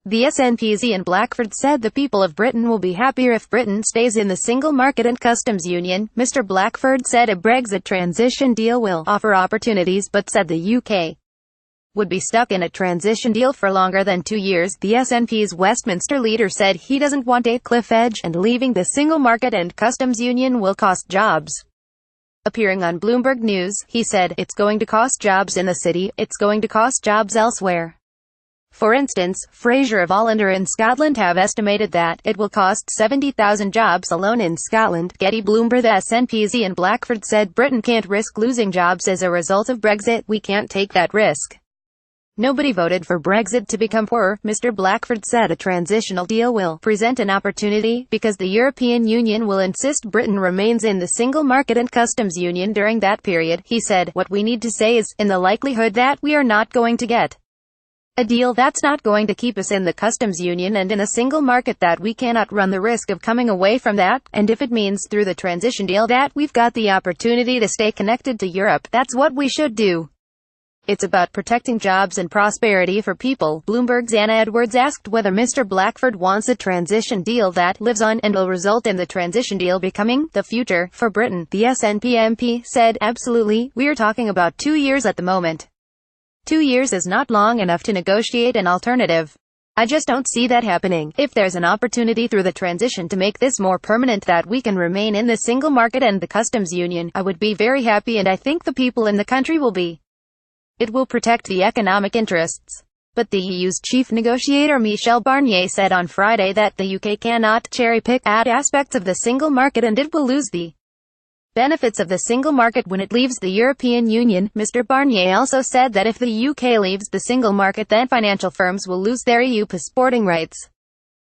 The SNP's Mr Blackford said the people of Britain will be happier if Britain stays in the single market and customs union. Mr Blackford said a Brexit transition deal will offer opportunities, but said the UK would be stuck in a transition deal for longer than 2 years. The SNP's Westminster leader said he doesn't want a cliff edge, and leaving the single market and customs union will cost jobs. Appearing on Bloomberg News, he said, "It's going to cost jobs in the city, it's going to cost jobs elsewhere. For instance, Fraser of Allender in Scotland have estimated that it will cost 70,000 jobs alone in Scotland." Getty Bloomberg. The SNP's Mr Blackford said Britain can't risk losing jobs as a result of Brexit. "We can't take that risk. Nobody voted for Brexit to become poorer." Mr Blackford said a transitional deal will present an opportunity, because the European Union will insist Britain remains in the single market and customs union during that period. He said, "What we need to say is, in the likelihood that we are not going to get a deal that's not going to keep us in the customs union and in a single market, that we cannot run the risk of coming away from that, and if it means through the transition deal that we've got the opportunity to stay connected to Europe, that's what we should do. It's about protecting jobs and prosperity for people." Bloomberg's Anna Edwards asked whether Mr Blackford wants a transition deal that lives on and will result in the transition deal becoming the future for Britain. The SNP MP said, "Absolutely, we're talking about 2 years at the moment. 2 years is not long enough to negotiate an alternative. I just don't see that happening. If there's an opportunity through the transition to make this more permanent, that we can remain in the single market and the customs union, I would be very happy, and I think the people in the country will be. It will protect the economic interests." But the EU's chief negotiator Michel Barnier said on Friday that the UK cannot cherry-pick at aspects of the single market, and it will lose the benefits of the single market when it leaves the European Union. Mr Barnier also said that if the UK leaves the single market, then financial firms will lose their EU passporting rights.